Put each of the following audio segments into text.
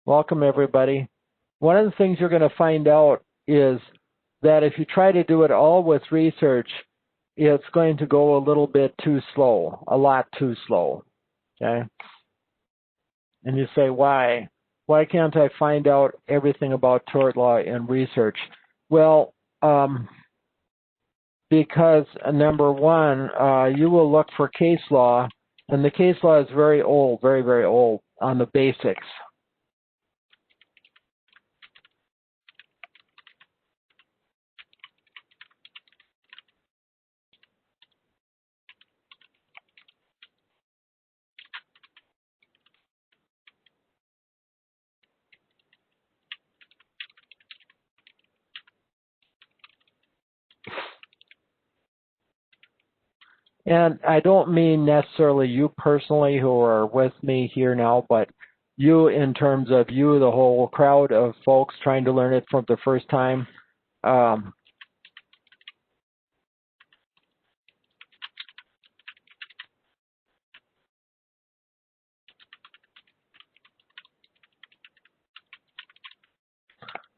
Welcome, everybody. One of the things you're going to find out is that if you try to do it all with research, it's going to go a little bit too slow, a lot too slow, okay? And you say, why? Why can't I find out everything about tort law in research? Well, because number one, you will look for case law, and the case law is very old, very, very old on the basics. And I don't mean necessarily you personally who are with me here now, but you in terms of you, the whole crowd of folks trying to learn it for the first time.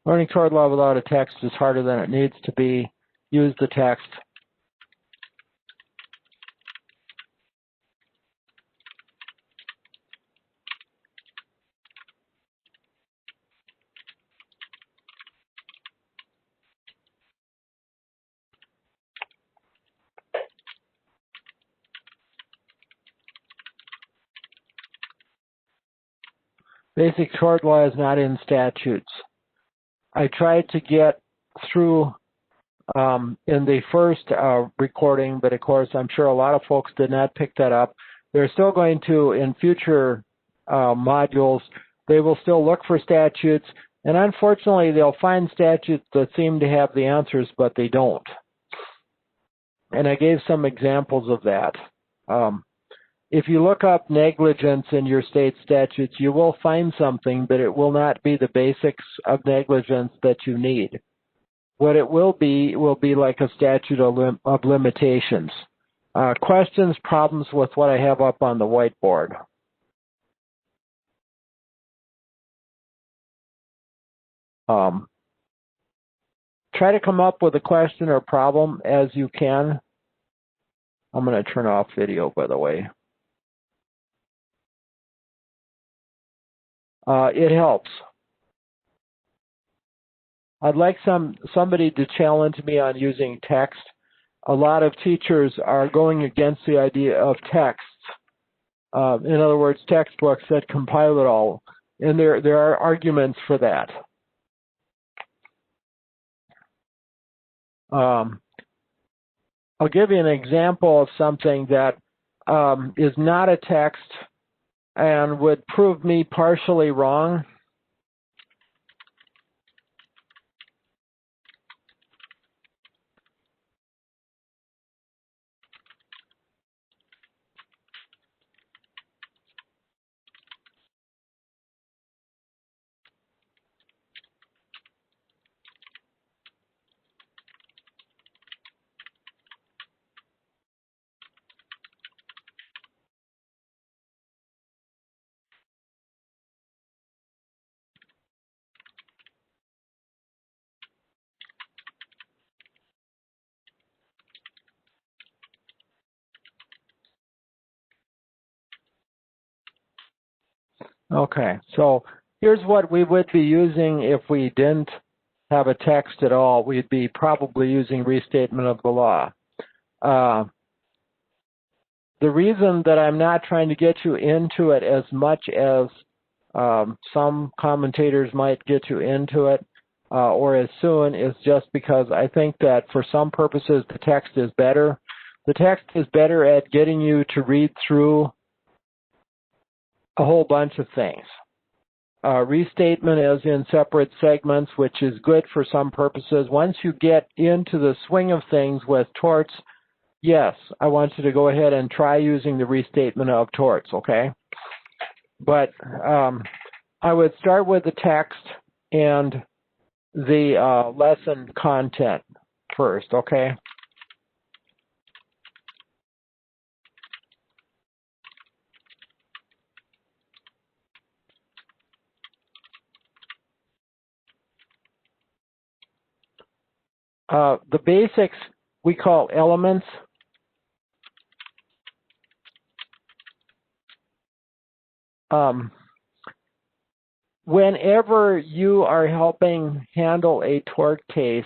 Learning tort law without a text is harder than it needs to be. Use the text. Basic tort law is not in statutes. I tried to get through in the first recording, but of course I'm sure a lot of folks did not pick that up. They're still going to, in future modules, they will still look for statutes, and unfortunately they'll find statutes that seem to have the answers, but they don't. And I gave some examples of that. If you look up negligence in your state statutes, you will find something, but it will not be the basics of negligence that you need. What it will be like a statute of limitations. Questions, problems with what I have up on the whiteboard? Try to come up with a question or problem as you can. I'm going to turn off video, by the way. It helps. I'd like somebody to challenge me on using text. A lot of teachers are going against the idea of text. In other words, textbooks that compile it all. And there are arguments for that. I'll give you an example of something that is not a text and would prove me partially wrong. Okay, so here's what we would be using if we didn't have a text at all. We'd be probably using restatement of the law. The reason that I'm not trying to get you into it as much as some commentators might get you into it or as soon is just because I think that for some purposes the text is better. The text is better at getting you to read through a whole bunch of things. Restatement is in separate segments, which is good for some purposes. Once you get into the swing of things with torts, yes, I want you to go ahead and try using the restatement of torts, okay? But I would start with the text and the lesson content first, okay? The basics we call elements. Whenever you are helping handle a tort case,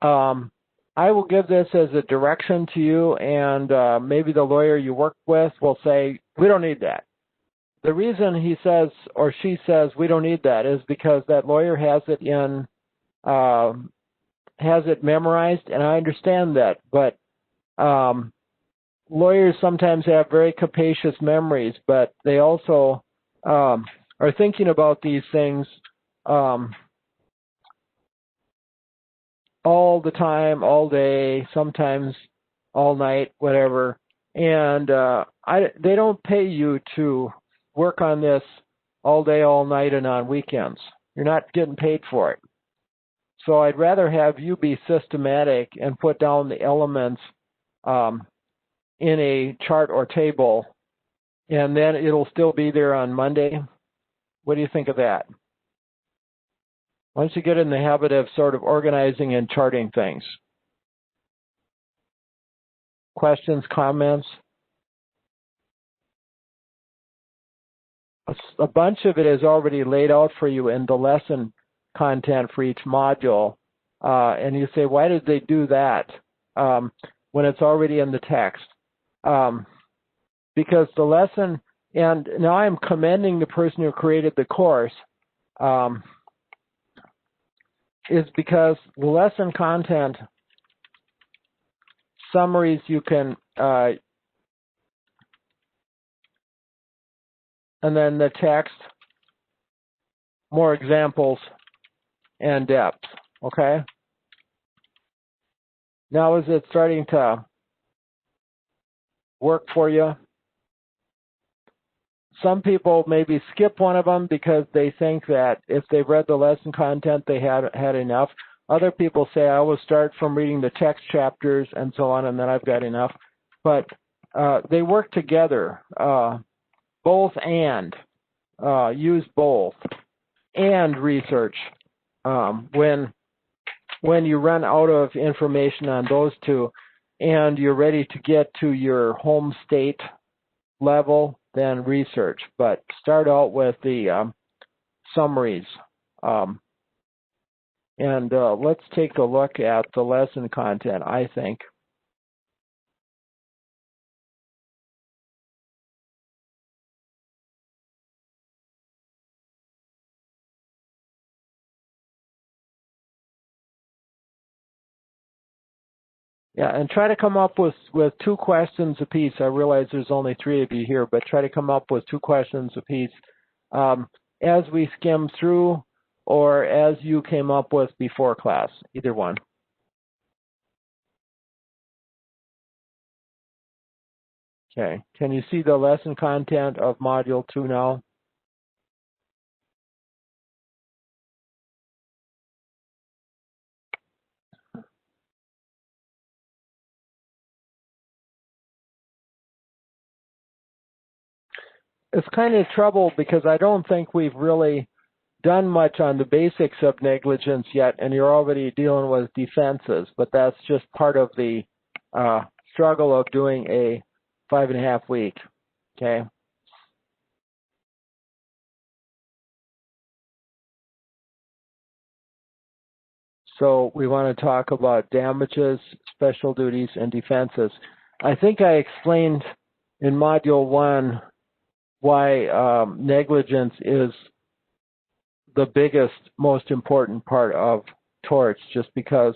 I will give this as a direction to you, and maybe the lawyer you work with will say, we don't need that. The reason he says or she says we don't need that is because that lawyer has it memorized, and I understand that, but lawyers sometimes have very capacious memories, but they also are thinking about these things all the time, all day, sometimes all night, whatever. And they don't pay you to work on this all day, all night, and on weekends. You're not getting paid for it. So I'd rather have you be systematic and put down the elements in a chart or table, and then it'll still be there on Monday. What do you think of that? Once you get in the habit of sort of organizing and charting things. Questions, comments? A bunch of it is already laid out for you in the lesson content for each module. And you say, why did they do that when it's already in the text? Because the lesson, and now I'm commending the person who created the course, is because the lesson content summaries you can, and then the text, more examples, and depth, okay? Now is it starting to work for you? Some people maybe skip one of them because they think that if they've read the lesson content, they had enough. Other people say, I will start from reading the text chapters and so on, and then I've got enough. But they work together, both and. Use both and research. When you run out of information on those two and you're ready to get to your home state level, then research. But start out with the summaries. And let's take a look at the lesson content, I think. Yeah, and try to come up with 2 questions apiece. I realize there's only 3 of you here, but try to come up with 2 questions apiece as we skim through or as you came up with before class, either one. Okay, can you see the lesson content of Module 2 now? It's kind of trouble because I don't think we've really done much on the basics of negligence yet, and you're already dealing with defenses, but that's just part of the struggle of doing a 5.5 week, okay? So we want to talk about damages, special duties, and defenses. I think I explained in Module 1 why negligence is the biggest, most important part of torts, just because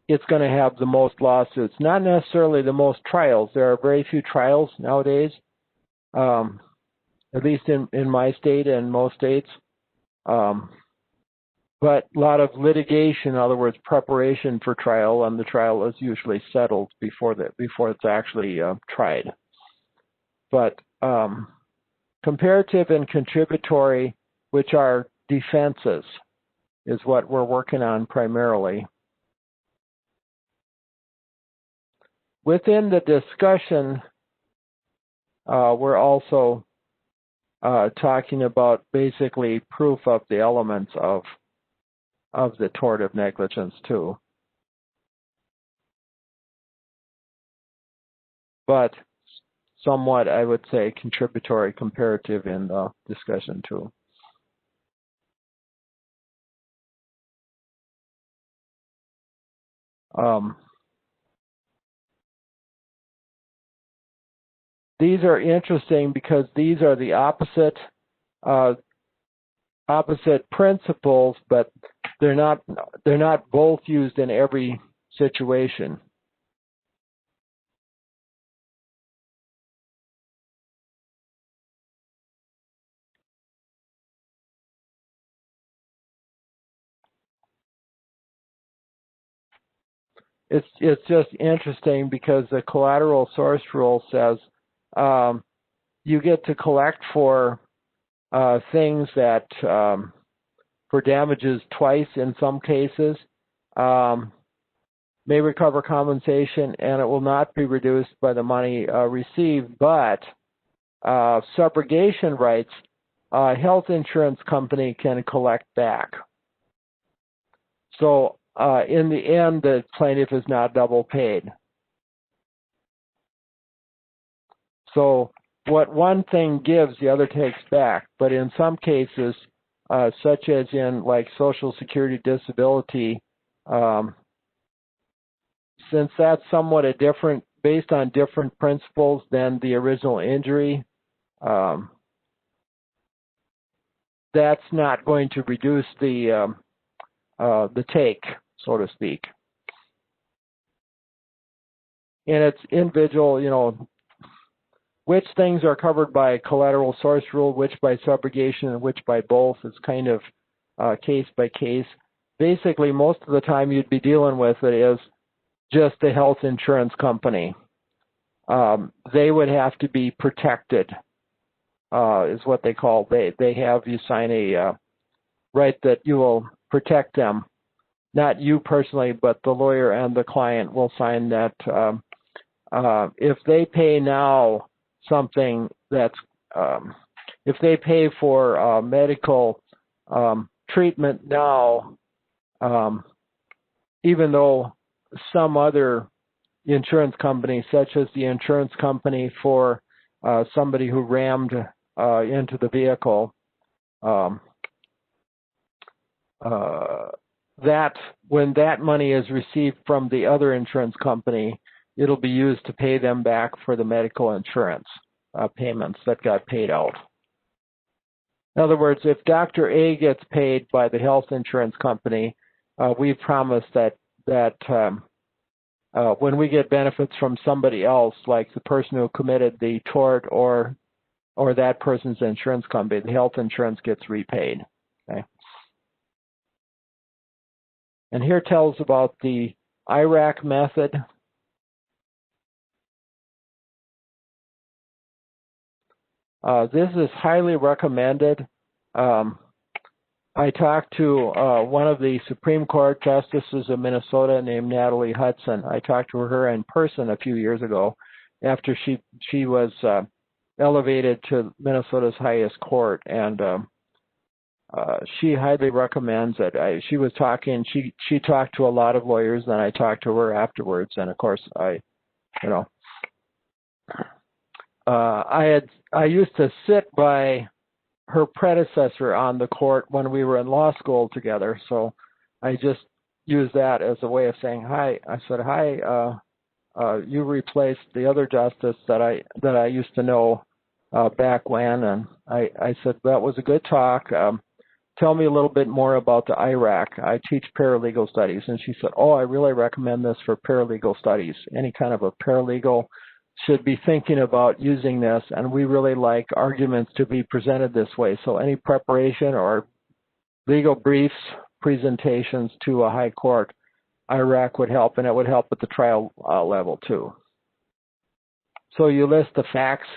it's going to have the most lawsuits, not necessarily the most trials. There are very few trials nowadays, at least in my state and most states. But a lot of litigation, in other words, preparation for trial, and the trial is usually settled before it's actually tried. But comparative and contributory, which are defenses, is what we're working on primarily. Within the discussion, we're also talking about basically proof of the elements of of the tort of negligence too. But somewhat, I would say, contributory comparative in the discussion too. These are interesting because these are the opposite principles, but they're not both used in every situation. It's just interesting because the collateral source rule says you get to collect for things that for damages twice in some cases, may recover compensation, and it will not be reduced by the money received, but subrogation rights, health insurance company can collect back. So in the end, the plaintiff is not double paid. So what one thing gives, the other takes back. But in some cases, such as in like Social Security disability, since that's somewhat a different, based on different principles than the original injury, that's not going to reduce the take, so to speak. And it's individual, you know, which things are covered by collateral source rule, which by subrogation, and which by both. It's kind of case by case. Basically, most of the time you'd be dealing with it is just the health insurance company. They would have to be protected, is what they call. They have you sign a right that you will protect them. Not you personally, but the lawyer and the client will sign that if they pay now something that's, if they pay for medical treatment now, even though some other insurance company, such as the insurance company for somebody who rammed into the vehicle, that when that money is received from the other insurance company, it'll be used to pay them back for the medical insurance payments that got paid out. In other words, if Dr. A gets paid by the health insurance company, we've promised that when we get benefits from somebody else, like the person who committed the tort or that person's insurance company, the health insurance gets repaid. Okay? And here tells about the IRAC method. This is highly recommended. I talked to one of the Supreme Court justices of Minnesota named Natalie Hudson. I talked to her in person a few years ago after she was elevated to Minnesota's highest court, and she highly recommends it. She was talking. She talked to a lot of lawyers, and I talked to her afterwards. And of course, I used to sit by her predecessor on the court when we were in law school together. So I just used that as a way of saying hi. I said, hi, you replaced the other justice that I used to know back when. And I said, that was a good talk. Tell me a little bit more about the IRAC. I teach paralegal studies. And she said, oh, I really recommend this for paralegal studies. Any kind of a paralegal should be thinking about using this, and we really like arguments to be presented this way. So any preparation or legal briefs, presentations to a high court, IRAC would help, and it would help at the trial level too. So you list the facts.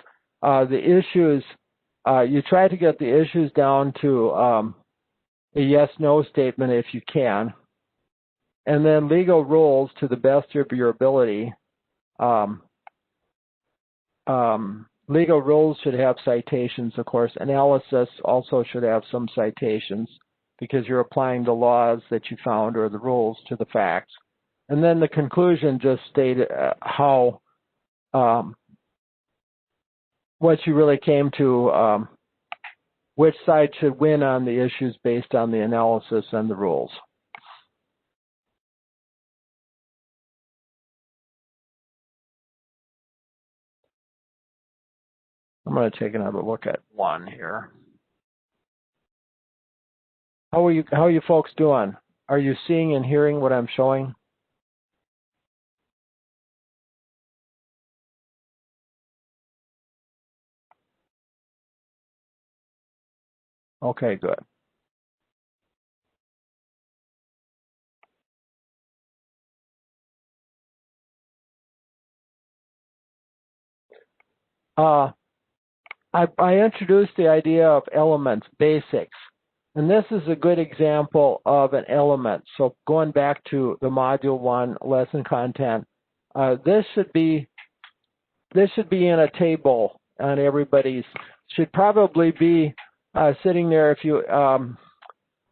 The issues, you try to get the issues down to a yes-no statement if you can, and then legal rules to the best of your ability. Legal rules should have citations, of course. Analysis also should have some citations. because you're applying the laws that you found or the rules to the facts. And then the conclusion just stated how what you really came to, which side should win on the issues based on the analysis and the rules. I'm going to take another look at one here. How are you folks doing? Are you seeing and hearing what I'm showing? Okay, good. I introduced the idea of elements, basics, and this is a good example of an element. So going back to the Module 1 lesson content, this should be in a table on everybody's. Should probably be sitting there if you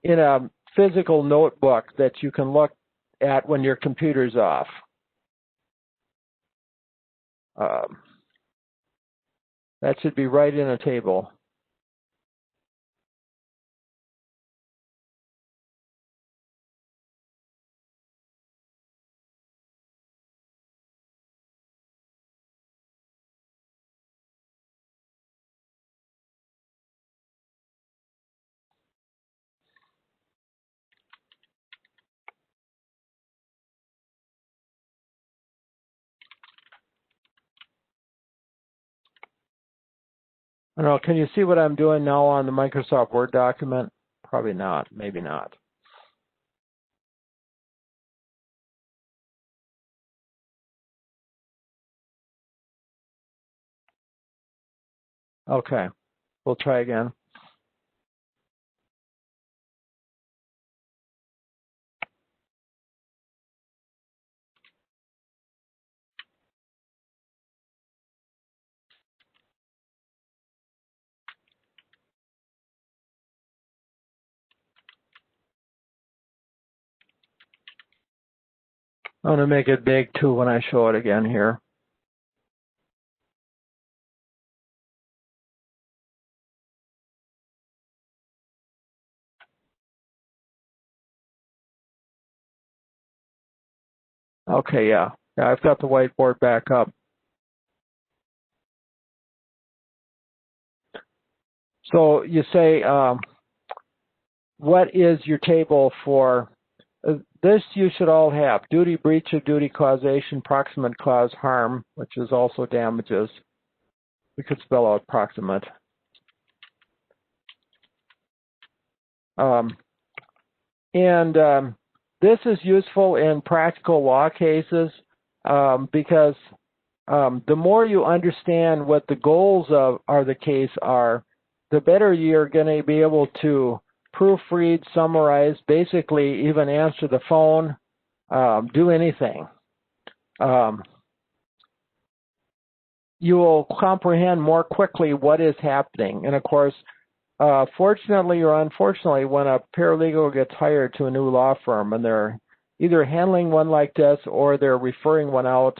in a physical notebook that you can look at when your computer's off. That should be right in a table. I don't know, can you see what I'm doing now on the Microsoft Word document? Probably not, maybe not. Okay, we'll try again. I'm going to make it big too when I show it again here. Okay, yeah, I've got the whiteboard back up. So you say, what is your table for? This you should all have: duty, breach of duty, causation, proximate cause, harm, which is also damages. We could spell out proximate. This is useful in practical law cases because the more you understand what the goals of the case are, the better you're going to be able to proofread, summarize, basically even answer the phone, do anything. You will comprehend more quickly what is happening. And of course, fortunately or unfortunately, when a paralegal gets hired to a new law firm and they're either handling one like this or they're referring one out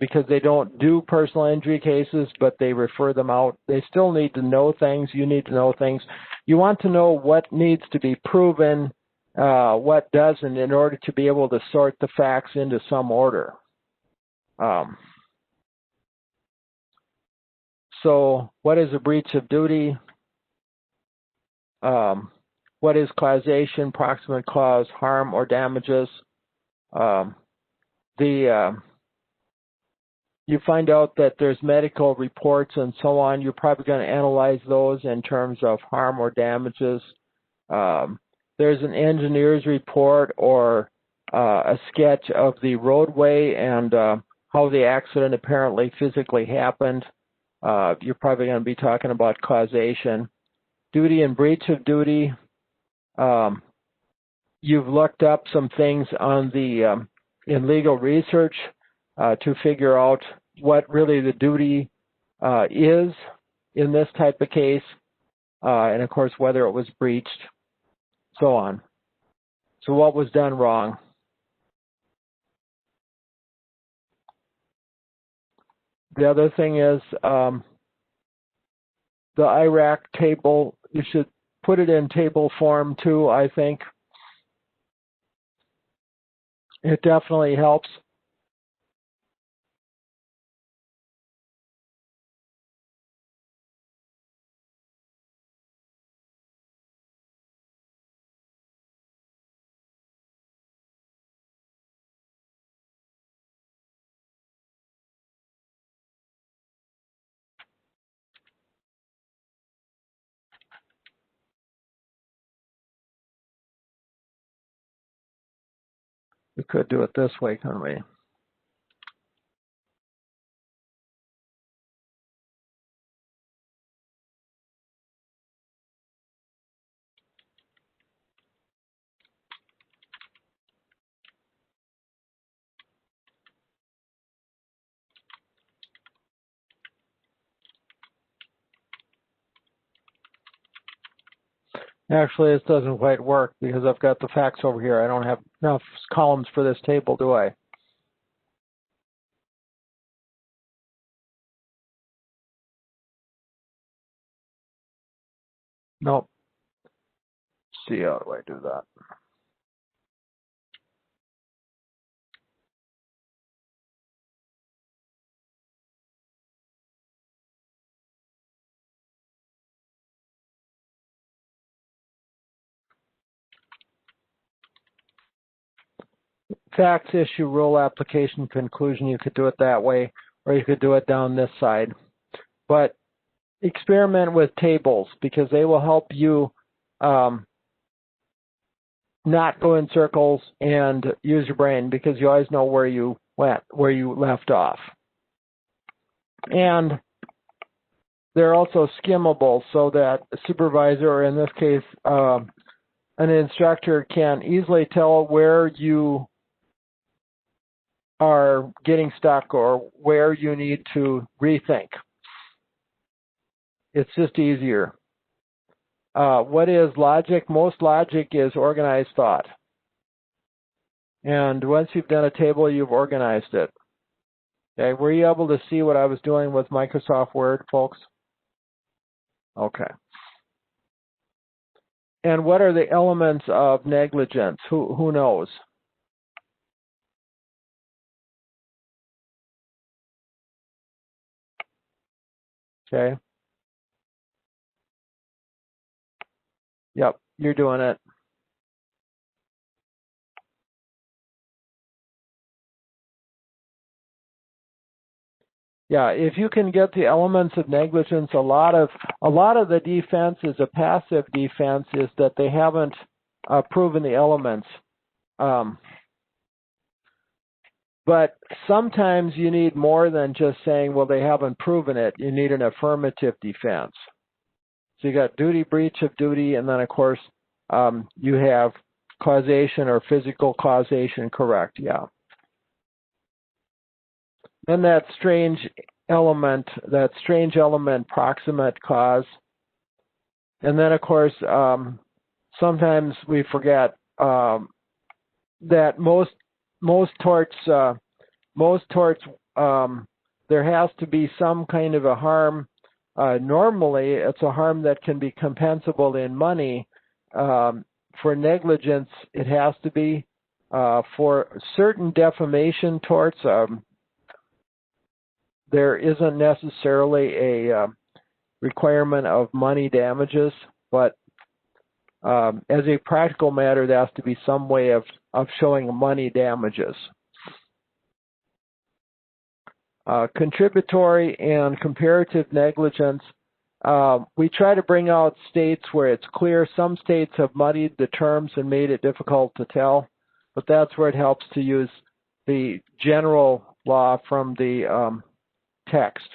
because they don't do personal injury cases, but they refer them out, they still need to know things. You need to know things. You want to know what needs to be proven, what doesn't, in order to be able to sort the facts into some order. So what is a breach of duty? What is causation, proximate cause, harm, or damages? You find out that there's medical reports and so on. You're probably going to analyze those in terms of harm or damages. There's an engineer's report or a sketch of the roadway and how the accident apparently physically happened. You're probably going to be talking about causation. Duty and breach of duty. You've looked up some things on the in legal research to figure out what really the duty is in this type of case. and of course whether it was breached, so on. So what was done wrong? The other thing is the IRAC table, you should put it in table form too, I think. It definitely helps. We could do it this way, couldn't we? Actually, this doesn't quite work because I've got the facts over here. I don't have enough columns for this table, do I? Nope. Let's see, how do I do that? Facts, issue, rule, application, conclusion. You could do it that way, or you could do it down this side. But experiment with tables because they will help you not go in circles and use your brain because you always know where you went, where you left off. And they're also skimmable so that a supervisor, or in this case, an instructor, can easily tell where you are getting stuck or where you need to rethink. It's just easier. What is logic? Most logic is organized thought. And once you've done a table, you've organized it. Okay, were you able to see what I was doing with Microsoft Word, folks? Okay. And what are the elements of negligence? Who knows? Okay. Yep, you're doing it. Yeah, if you can get the elements of negligence, a lot of the defense is a passive defense, is that they haven't proven the elements. But sometimes you need more than just saying, well, they haven't proven it. You need an affirmative defense. So you got duty, breach of duty, and then of course you have causation or physical causation, correct, yeah. Then that strange element proximate cause. And then of course sometimes we forget that most torts there has to be some kind of a harm. Normally it's a harm that can be compensable in money. For negligence it has to be. For certain defamation torts there isn't necessarily a requirement of money damages, but as a practical matter, there has to be some way of showing money damages. Contributory and comparative negligence, we try to bring out states where it's clear. Some states have muddied the terms and made it difficult to tell, but that's where it helps to use the general law from the text.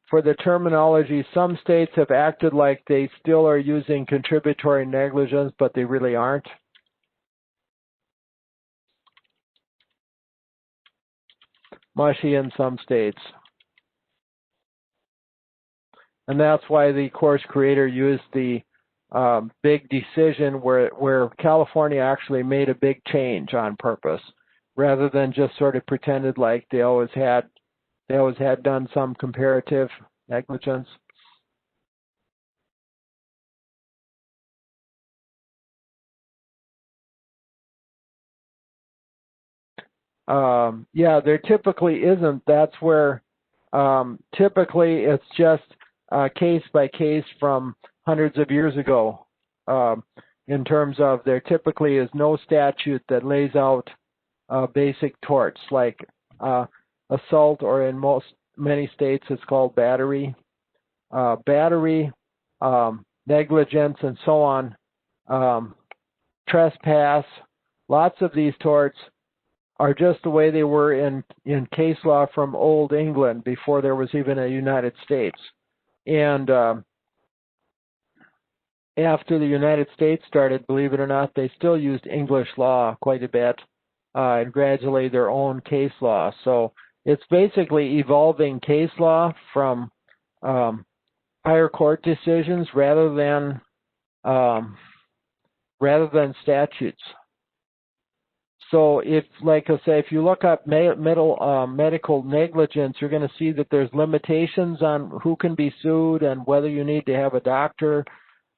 For the terminology, some states have acted like they still are using contributory negligence, but they really aren't. mushy in some states. And that's why the course creator used the big decision where California actually made a big change on purpose, rather than just sort of pretended like they always had done some comparative negligence. Yeah, there typically isn't. That's where typically it's just case by case from hundreds of years ago. In terms of, there typically is no statute that lays out basic torts like assault, or in many states it's called battery, negligence, and so on. Trespass. Lots of these torts are just the way they were in case law from old England before there was even a United States. And after the United States started, believe it or not, they still used English law quite a bit, and gradually their own case law. So it's basically evolving case law from higher court decisions rather than statutes. So if, like I say, if you look up medical negligence, you're going to see that there's limitations on who can be sued and whether you need to have a doctor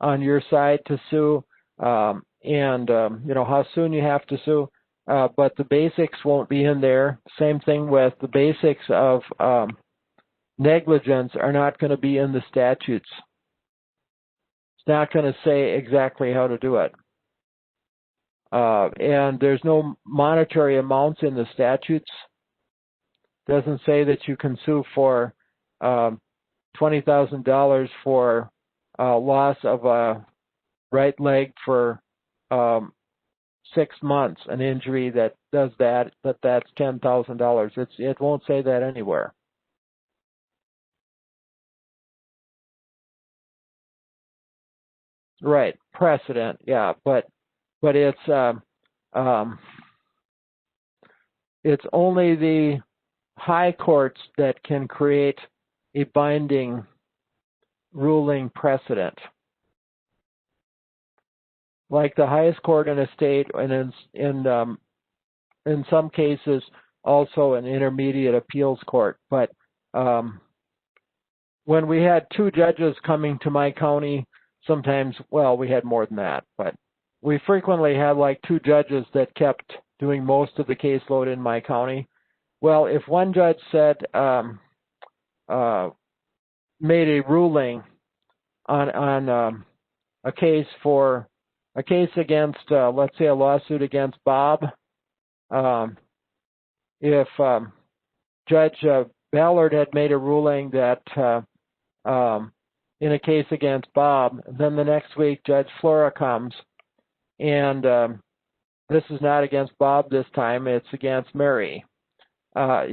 on your side to sue, and you know, how soon you have to sue. But the basics won't be in there. Same thing with the basics of negligence are not going to be in the statutes. It's not going to say exactly how to do it. And there's no monetary amounts in the statutes. It doesn't say that you can sue for $20,000 for loss of a right leg for 6 months, an injury that does that, but that's $10,000. It won't say that anywhere. Right, precedent, yeah, but it's only the high courts that can create a binding ruling precedent. Like the highest court in a state, and in some cases also an intermediate appeals court. But when we had 2 judges coming to my county, sometimes, well, we had more than that, but we frequently had like 2 judges that kept doing most of the caseload in my county. Well, if one judge said, made a ruling on a case against, let's say, a lawsuit against Bob, if Judge Ballard had made a ruling that in a case against Bob, then the next week Judge Flora comes, and this is not against Bob this time, it's against Mary.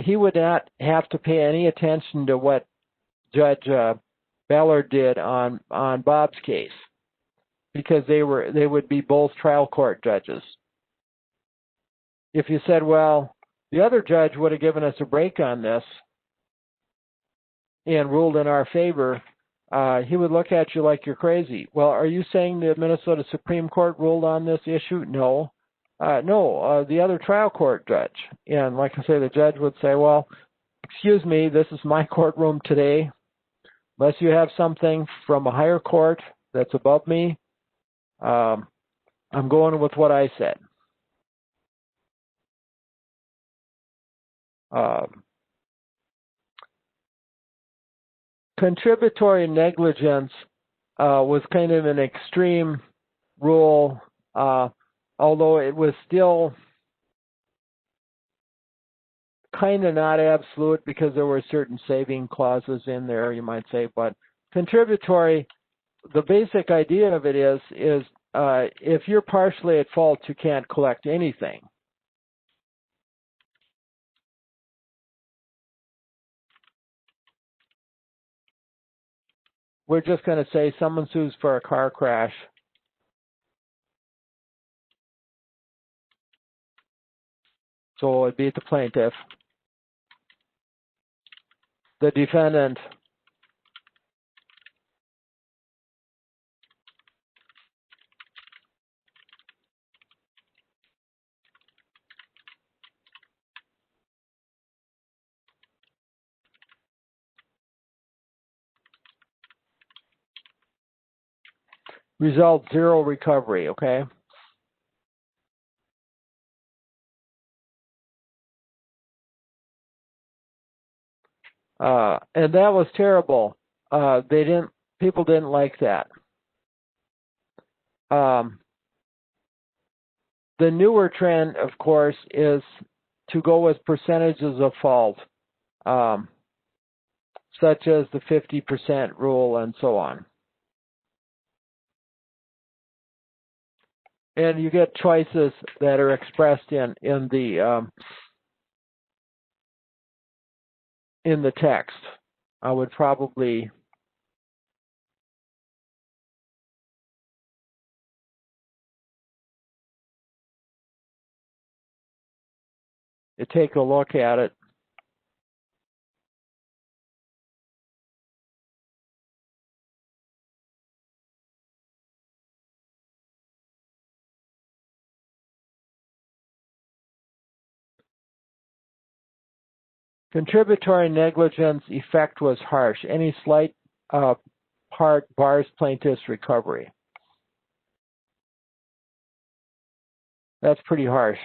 He would not have to pay any attention to what Judge Ballard did on Bob's case, because they would be both trial court judges. If you said, well, the other judge would have given us a break on this and ruled in our favor, he would look at you like you're crazy. Well, are you saying the Minnesota Supreme Court ruled on this issue? No. No, the other trial court judge. And like I say, the judge would say, well, excuse me, this is my courtroom today. Unless you have something from a higher court that's above me, I'm going with what I said. Contributory negligence was kind of an extreme rule, although it was still kind of not absolute because there were certain saving clauses in there, you might say. But contributory, the basic idea of it is if you're partially at fault, you can't collect anything. We're just going to say someone sues for a car crash. So it'd be the plaintiff. the defendant result zero recovery, okay? And that was terrible. People didn't like that. The newer trend, of course, is to go with percentages of fault, such as the 50% rule and so on. And you get choices that are expressed in the text. I would probably take a look at it. Contributory negligence effect was harsh. Any slight part bars plaintiff's recovery. That's pretty harsh.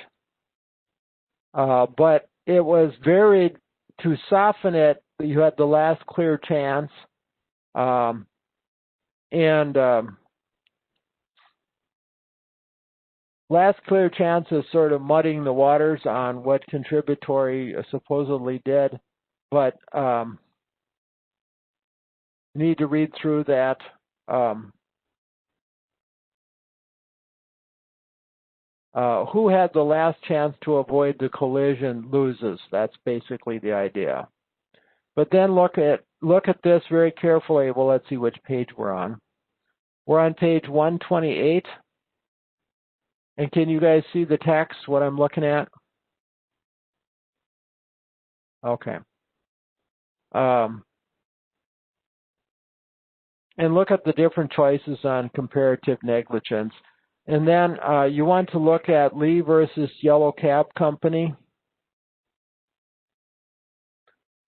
But it was varied to soften it. You had the last clear chance, last clear chance is sort of muddying the waters on what contributory supposedly did, but need to read through that. Who had the last chance to avoid the collision loses. That's basically the idea. But then look at this very carefully. Well, let's see which page we're on. We're on page 128. And can you guys see the text, what I'm looking at? Okay. And look at the different choices on comparative negligence. And then you want to look at Lee versus Yellow Cab Company.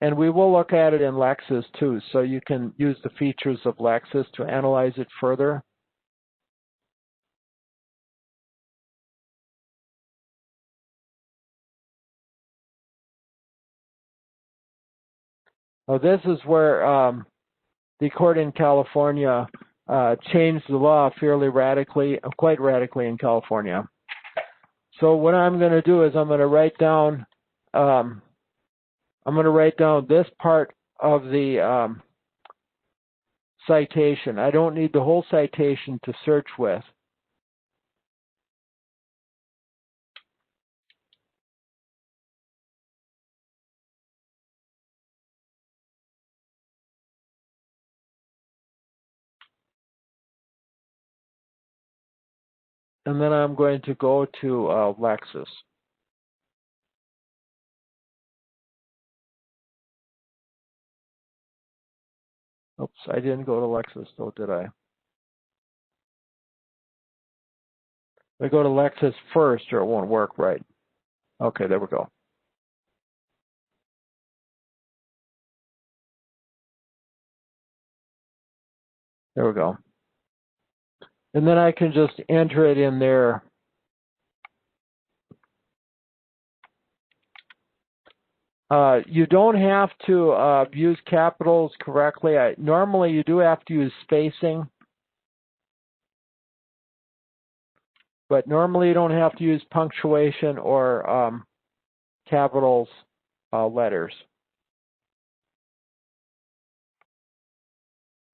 And we will look at it in Lexis too, so you can use the features of Lexis to analyze it further. Well, this is where the court in California changed the law fairly radically, quite radically in California. So what I'm going to do is I'm going to write down this part of the citation. I don't need the whole citation to search with. And then I'm going to go to Lexis. Oops, I didn't go to Lexis though, did I? I go to Lexis first or it won't work right. Okay, there we go. There we go. And then I can just enter it in there. You don't have to use capitals correctly. Normally, you do have to use spacing. But normally, you don't have to use punctuation or capitals letters.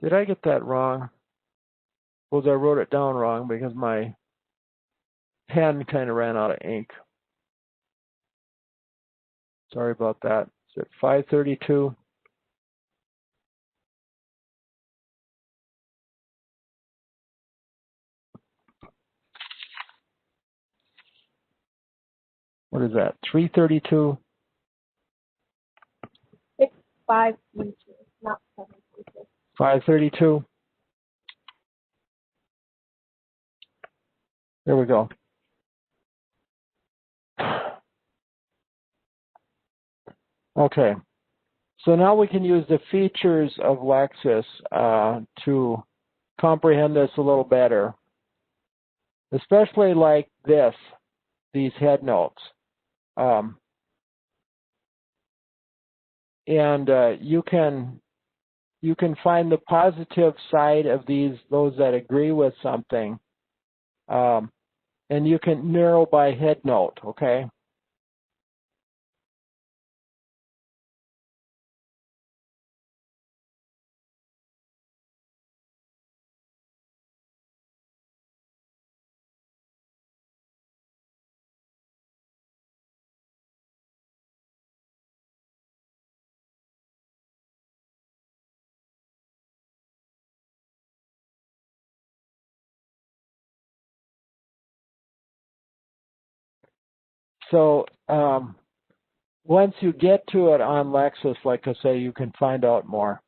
Did I get that wrong? Well, I wrote it down wrong because my pen kind of ran out of ink. Sorry about that. Is it 532? What is that? 332? 532, not 732. 532. There we go. Okay. So now we can use the features of Lexis to comprehend this a little better, especially like these head notes. You can find the positive side of those that agree with something, and you can narrow by head note, okay? So once you get to it on Lexis, like I say, you can find out more.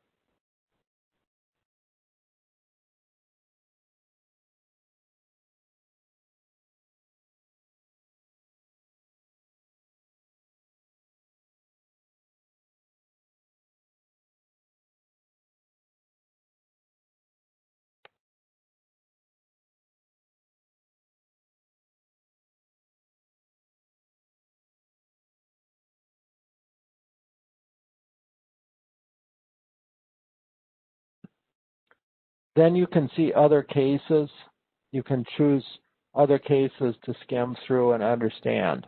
Then you can see other cases. You can choose other cases to skim through and understand.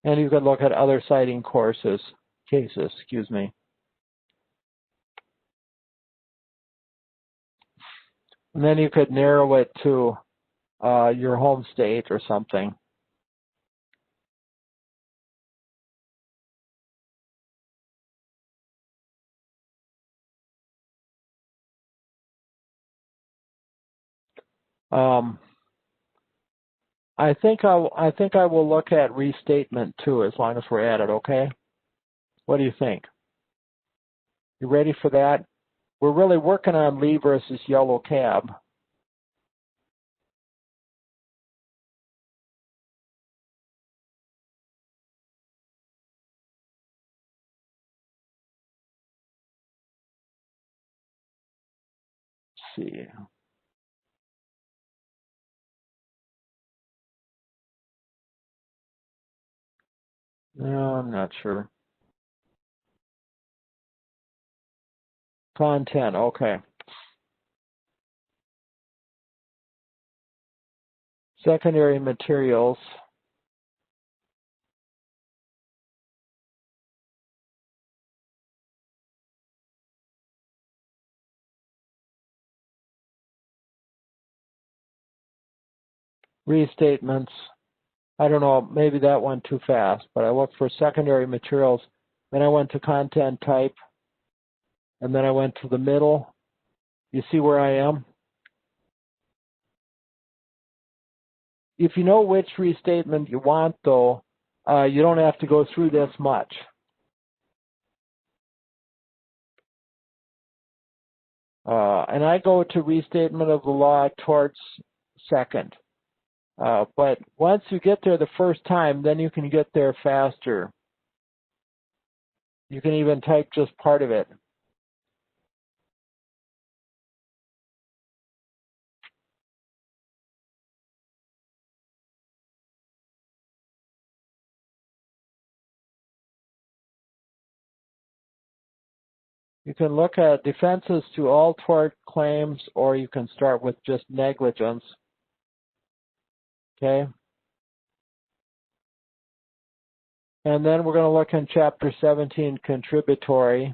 And you can look at other citing cases, excuse me. And then you could narrow it to your home state or something. I think I will look at restatement too, as long as we're at it. Okay. What do you think? You ready for that? We're really working on Lee versus Yellow Cab. Let's see. No, I'm not sure. Content, okay. Secondary materials. Restatements. I don't know, maybe that went too fast, but I looked for secondary materials, then I went to content type, and then I went to the middle. You see where I am? If you know which restatement you want, though, you don't have to go through this much. And I go to restatement of the law, torts second. But once you get there the first time, then you can get there faster. You can even type just part of it. You can look at defenses to all tort claims, or you can start with just negligence. Okay? And then we're going to look in Chapter 17, Contributory.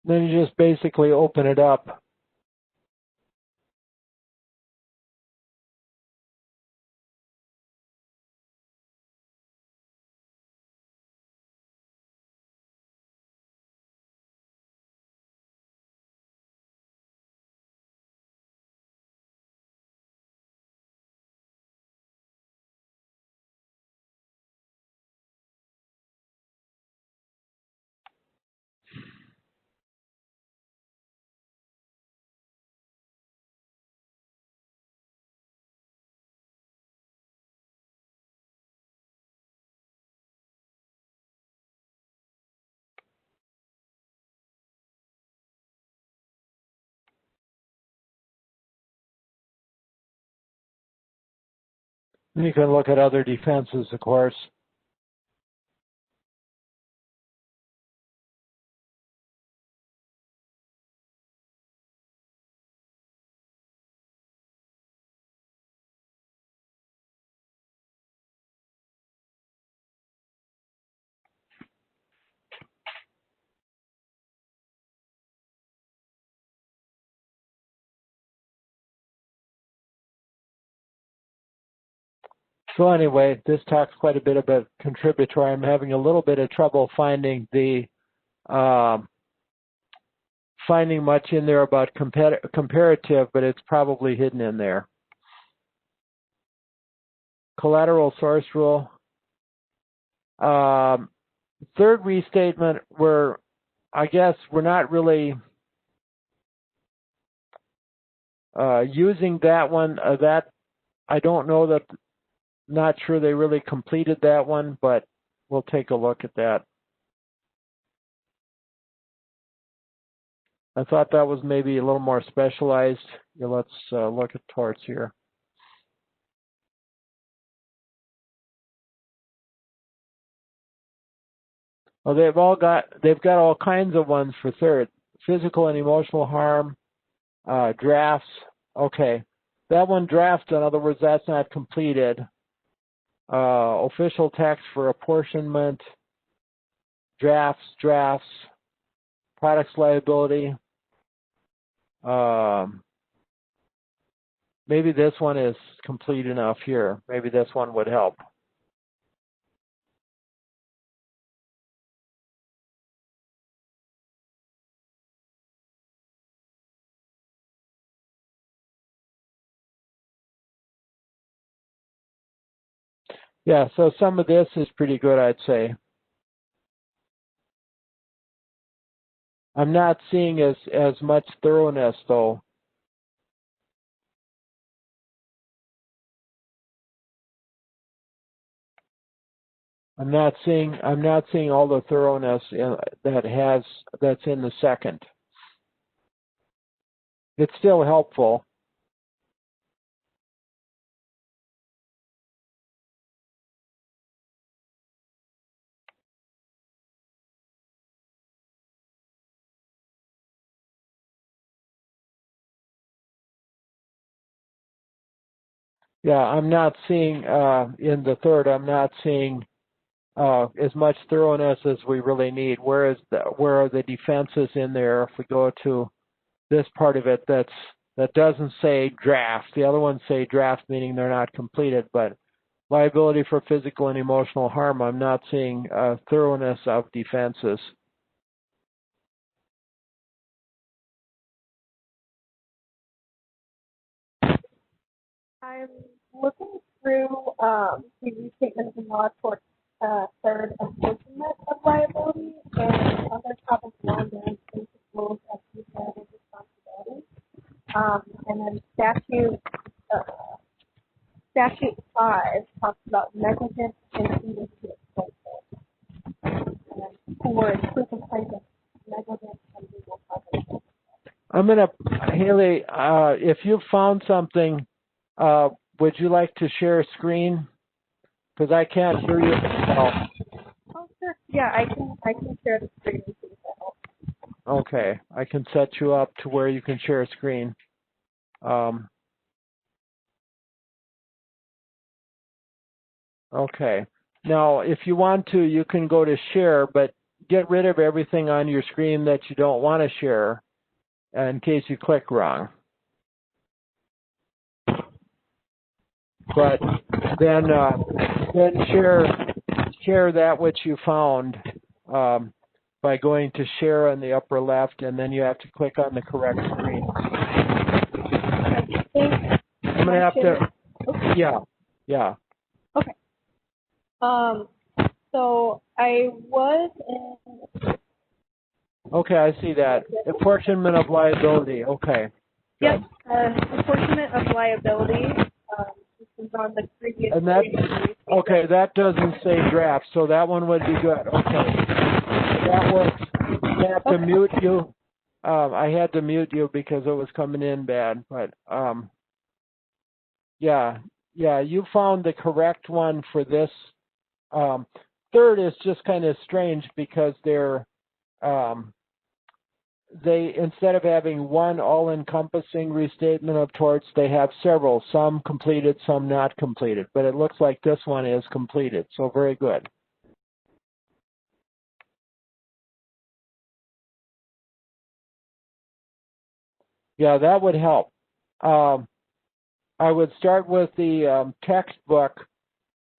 Then you just basically open it up. You can look at other defenses, of course. So anyway, this talks quite a bit about contributory. I'm having a little bit of trouble finding finding much in there about comparative, but it's probably hidden in there. Collateral source rule. Third restatement, I guess we're not really using that one. That I don't know that. Not sure they really completed that one, but we'll take a look at that. I thought that was maybe a little more specialized. Yeah, let's look at torts here. Well, they've got all kinds of ones for third. Physical and emotional harm, drafts. Okay, that one draft. In other words, that's not completed. Official text for apportionment, drafts, products liability. Maybe this one is complete enough here. Maybe this one would help. Yeah, so some of this is pretty good, I'd say. I'm not seeing as much thoroughness, though. I'm not seeing all the thoroughness that's in the second. It's still helpful. Yeah, I'm not seeing in the third. I'm not seeing as much thoroughness as we really need. Where are the defenses in there? If we go to this part of it, that doesn't say draft. The other ones say draft, meaning they're not completed. But liability for physical and emotional harm, I'm not seeing thoroughness of defenses. I'm looking through the restatement of the law towards third apportionment of liability, and other topic one, there's basic rules of comparative responsibility. And then statute 5 talks about negligence and duty to exploit. And then 4 is proof of plaintiff negligence and legal coverage. I'm gonna, Haley, if you found something, would you like to share a screen? Because I can't hear you. Oh, sure. Yeah, I can share the screen and see if that helps. Okay, I can set you up to where you can share a screen. Okay. Now, if you want to, you can go to share, but get rid of everything on your screen that you don't want to share in case you click wrong. But then share that which you found by going to share on the upper left, and then you have to click on the correct screen. I'm gonna have to. Yeah. Okay. So I was in. Okay, I see that. Apportionment of liability. Okay. Yep. Apportionment of liability. This is on the previous. And that. Okay, that doesn't say draft, so that one would be good. Okay. That works. I have to mute you. I had to mute you because it was coming in bad, but yeah, you found the correct one for this. Third is just kind of strange because they instead of having one all-encompassing restatement of torts, they have several, some completed, some not completed. But it looks like this one is completed, so very good. Yeah, that would help. I would start with the textbook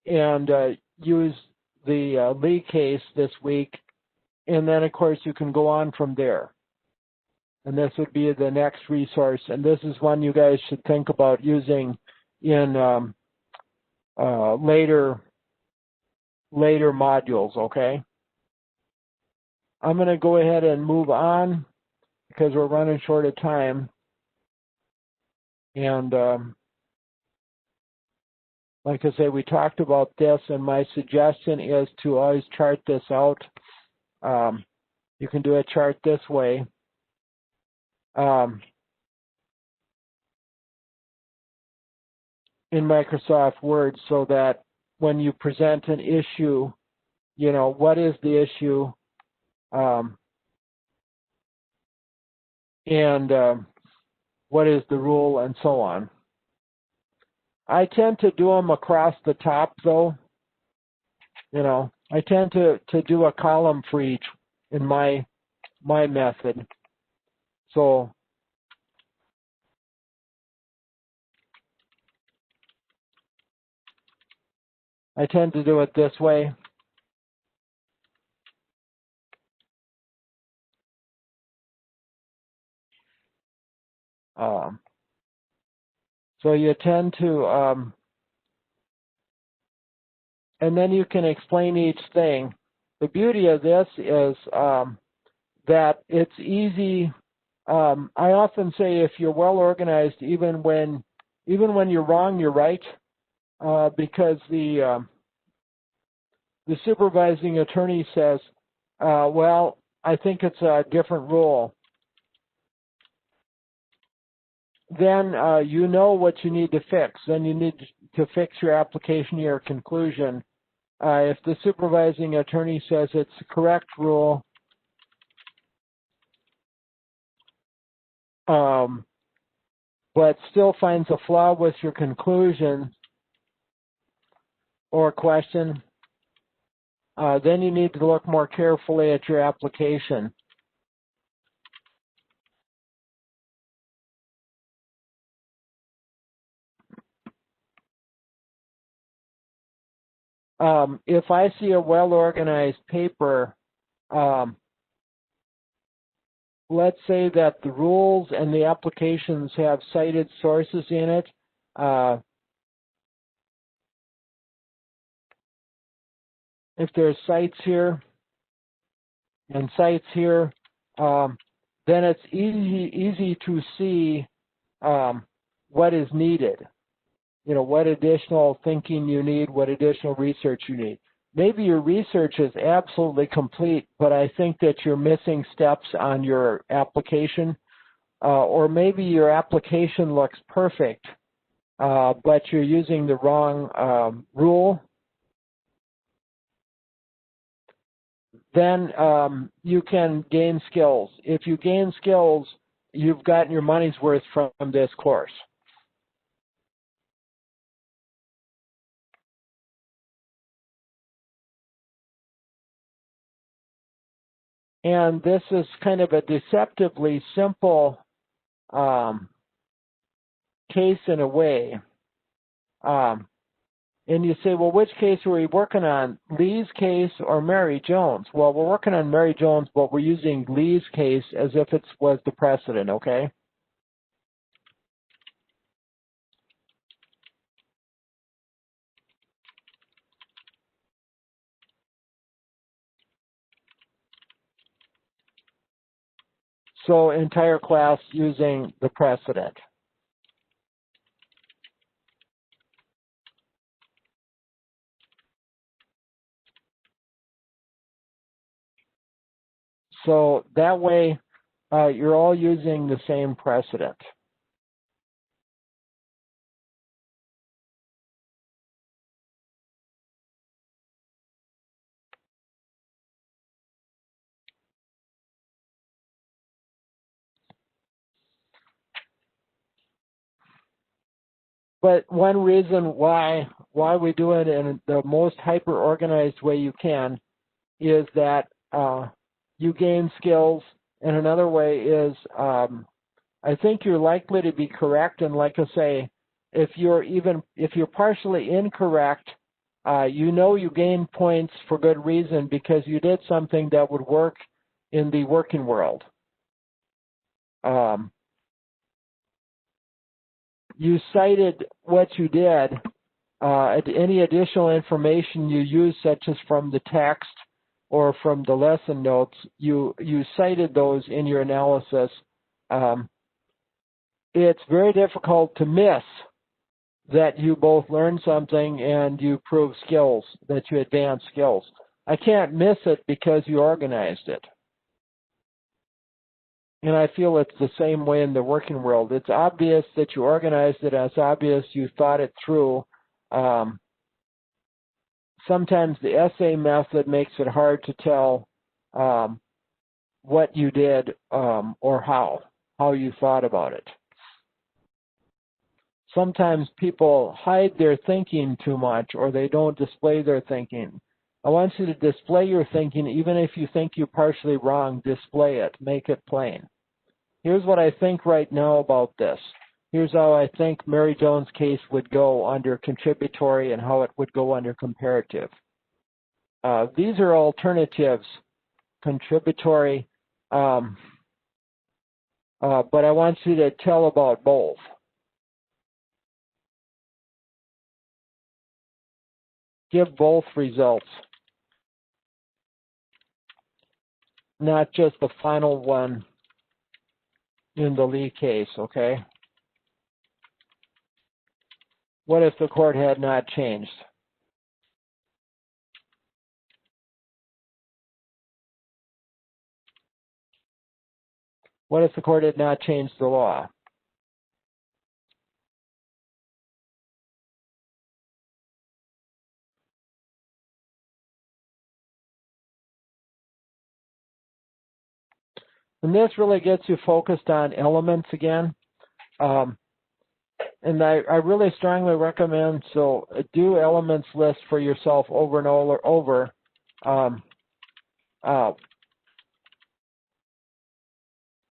and use the Lee case this week, and then of course you can go on from there. And this would be the next resource, and this is one you guys should think about using in later modules, okay? I'm going to go ahead and move on because we're running short of time. And like I say, we talked about this, and my suggestion is to always chart this out. You can do a chart this way. In Microsoft Word, so that when you present an issue, you know, what is the issue, and what is the rule, and so on. I tend to do them across the top, though. You know, I tend to do a column for each in my method. So I tend to do it this way. So you tend to, and then you can explain each thing. The beauty of this is that it's easy. I often say if you're well organized, even when you're wrong, you're right, because the supervising attorney says, well, I think it's a different rule. Then you know what you need to fix. Then you need to fix your application, your conclusion. If the supervising attorney says it's the correct rule, but still finds a flaw with your conclusion or question, then you need to look more carefully at your application. If I see a well-organized paper, let's say that the rules and the applications have cited sources in it. If there's cites here and cites here, then it's easy to see what is needed. You know, what additional thinking you need, what additional research you need. Maybe your research is absolutely complete, but I think that you're missing steps on your application, or maybe your application looks perfect, but you're using the wrong rule. Then you can gain skills. If you gain skills, you've gotten your money's worth from this course. And this is kind of a deceptively simple case in a way. And you say, well, which case are we working on, Lee's case or Mary Jones? Well, we're working on Mary Jones, but we're using Lee's case as if it was the precedent, okay? So entire class using the precedent. So that way, you're all using the same precedent. But one reason why we do it in the most hyper-organized way you can is that you gain skills, and another way is I think you're likely to be correct. And like I say, if you're partially incorrect, you know you gain points for good reason because you did something that would work in the working world. You cited what you did. Any additional information you use, such as from the text or from the lesson notes, you cited those in your analysis. It's very difficult to miss that you both learned something and you prove skills, that you advance skills. I can't miss it because you organized it. And I feel it's the same way in the working world. It's obvious that you organized it. It's obvious you thought it through. Sometimes the essay method makes it hard to tell what you did or how you thought about it. Sometimes people hide their thinking too much, or they don't display their thinking. I want you to display your thinking. Even if you think you're partially wrong, display it. Make it plain. Here's what I think right now about this. Here's how I think Mary Jones' case would go under contributory and how it would go under comparative. These are alternatives, contributory, but I want you to tell about both. Give both results, not just the final one in the Lee case, okay? What if the court had not changed? What if the court had not changed the law? And this really gets you focused on elements again. And I really strongly recommend, so do elements list for yourself over and over.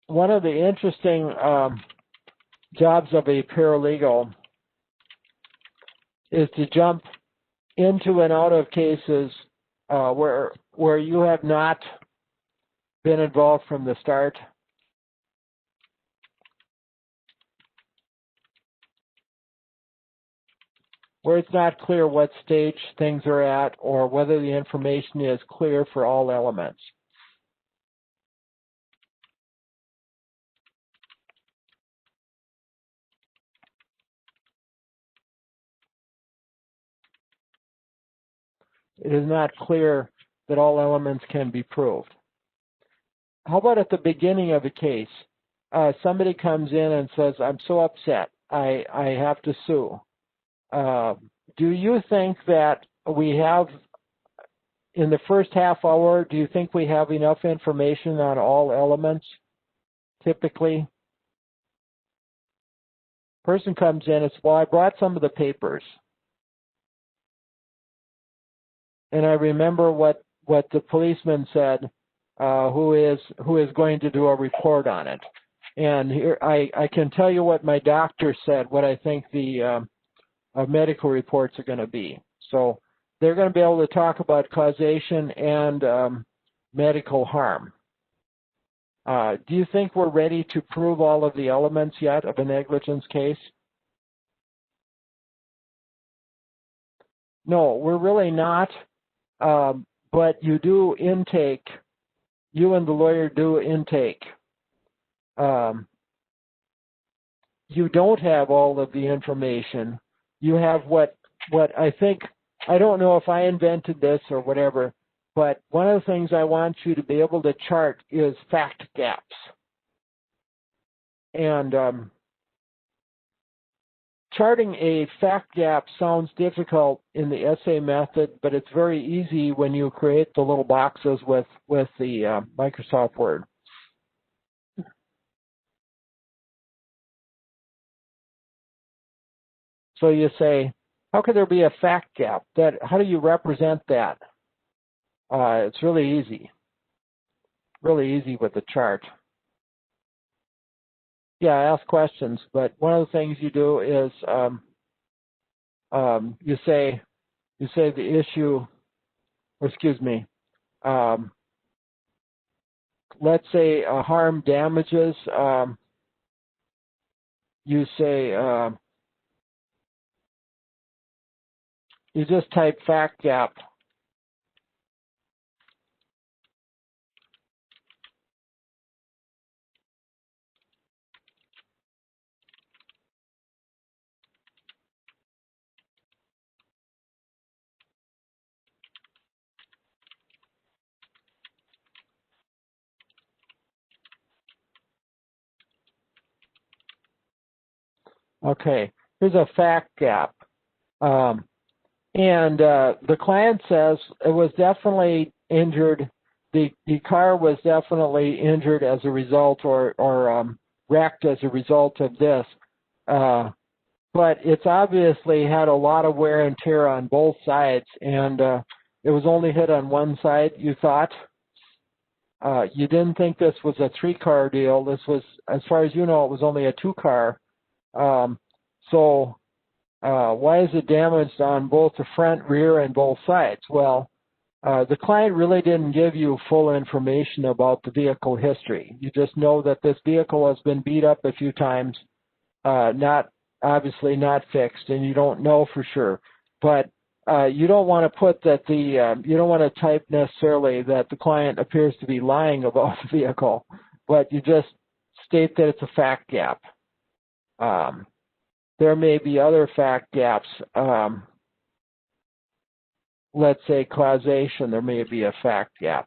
One of the interesting jobs of a paralegal is to jump into and out of cases where you have not been involved from the start. Where it's not clear what stage things are at or whether the information is clear for all elements. It is not clear that all elements can be proved. How about at the beginning of a case? Somebody comes in and says, I'm so upset, I have to sue. Do you think that we have, in the first half hour, do you think we have enough information on all elements, typically? Person comes in and says, well, I brought some of the papers. And I remember what the policeman said. who is going to do a report on it. And here I can tell you what my doctor said, what I think the medical reports are going to be. So they're going to be able to talk about causation and medical harm. Do you think we're ready to prove all of the elements yet of a negligence case? No, we're really not. But you do intake. You and the lawyer do intake. You don't have all of the information. You have what I think, I don't know if I invented this or whatever, but one of the things I want you to be able to chart is fact gaps. And charting a fact gap sounds difficult in the essay method, but it's very easy when you create the little boxes with the Microsoft Word. So you say, how could there be a fact gap? How do you represent that? It's really easy with the chart. Yeah, ask questions, but one of the things you do is you say the issue, or excuse me, let's say harm damages. You say you just type fact gap. Okay, here's a fact gap. And the client says it was definitely injured. The car was definitely injured as a result, or wrecked as a result of this. But it's obviously had a lot of wear and tear on both sides, and it was only hit on one side, you thought. You didn't think this was a 3-car deal. This was, as far as you know, it was only a 2-car. So why is it damaged on both the front, rear, and both sides? Well, the client really didn't give you full information about the vehicle history. You just know that this vehicle has been beat up a few times, obviously not fixed, and you don't know for sure. But you don't want to put that you don't want to type necessarily that the client appears to be lying about the vehicle, but you just state that it's a fact gap. There may be other fact gaps. Let's say causation, there may be a fact gap.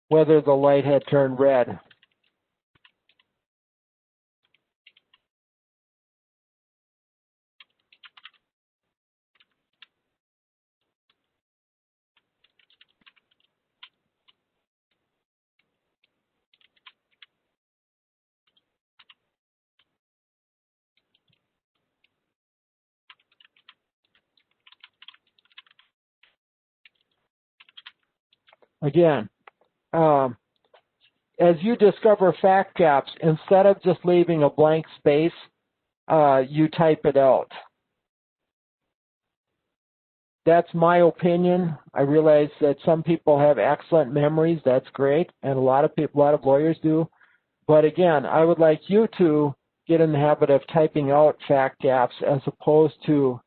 Whether the light had turned red. Again, as you discover fact gaps, instead of just leaving a blank space, you type it out. That's my opinion. I realize that some people have excellent memories. That's great, and a lot of lawyers do. But again, I would like you to get in the habit of typing out fact gaps as opposed to,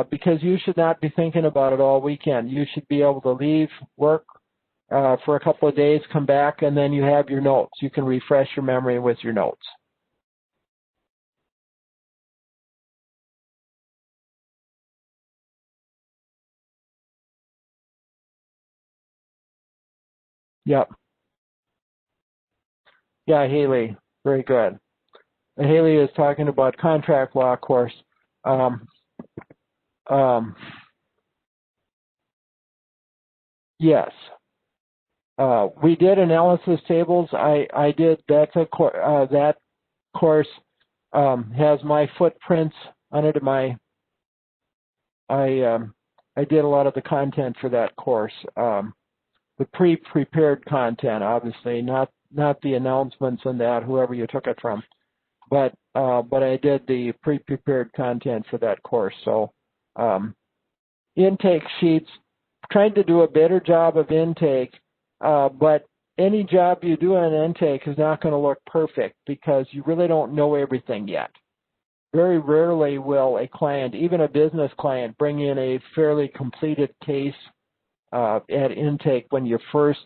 because you should not be thinking about it all weekend. You should be able to leave work for a couple of days, come back, and then you have your notes. You can refresh your memory with your notes. Yep. Yeah, Haley, very good. Haley is talking about contract law, of course. Yes. We did analysis tables. I did. That course has my footprints under my, I did a lot of the content for that course. The pre-prepared content, obviously, not the announcements and that, whoever you took it from, but I did the pre-prepared content for that course. So intake sheets, trying to do a better job of intake, but any job you do on intake is not going to look perfect because you really don't know everything yet. Very rarely will a client, even a business client, bring in a fairly completed case at intake when you first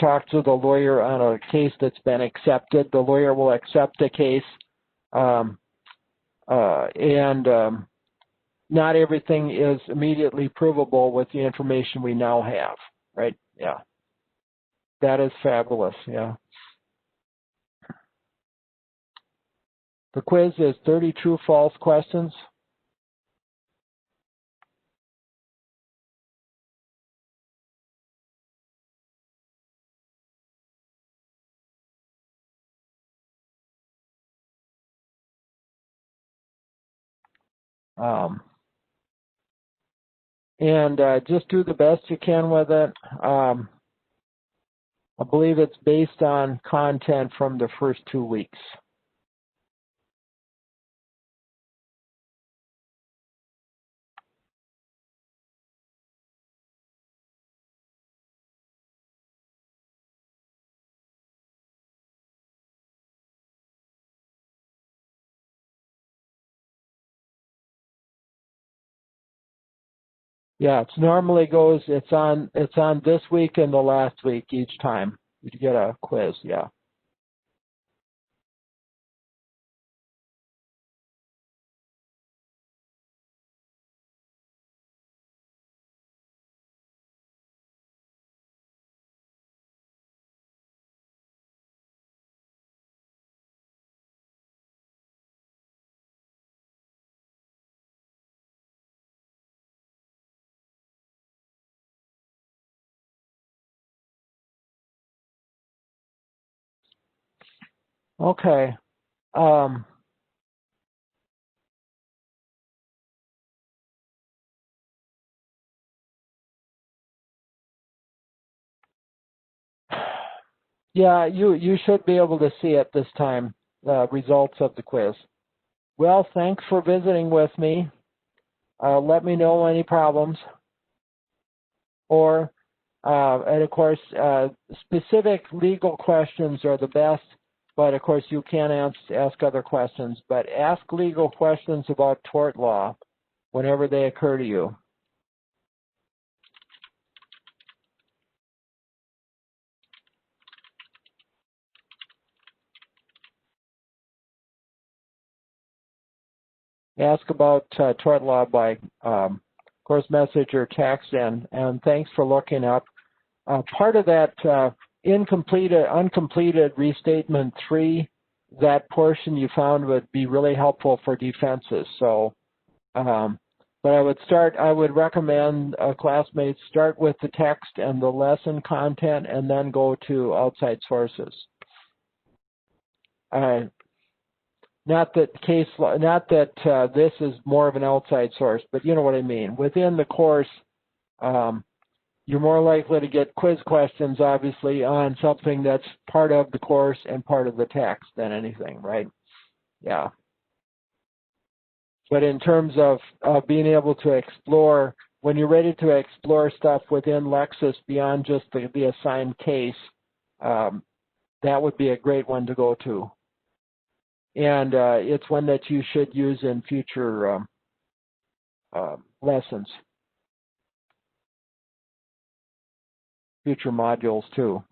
talk to the lawyer on a case that's been accepted. The lawyer will accept the case, and not everything is immediately provable with the information we now have, right? Yeah. That is fabulous, yeah. The quiz is 30 true-false questions. And just do the best you can with it. I believe it's based on content from the first 2 weeks. Yeah, it normally goes, it's on this week and the last week each time. You get a quiz, yeah. Okay. Yeah, you should be able to see it this time, the results of the quiz. Well, thanks for visiting with me. Let me know any problems. Or, and of course, specific legal questions are the best, but of course you can ask other questions. But ask legal questions about tort law whenever they occur to you. Ask about tort law by course message or text, and thanks for looking up. Part of that uncompleted restatement 3, that portion you found would be really helpful for defenses. So, but I would recommend classmates start with the text and the lesson content, and then go to outside sources. Not that this is more of an outside source, but you know what I mean. Within the course, you're more likely to get quiz questions, obviously, on something that's part of the course and part of the text than anything, right? Yeah. But in terms of being able to explore, when you're ready to explore stuff within Lexis beyond just the assigned case, that would be a great one to go to. And it's one that you should use in future lessons, future modules too.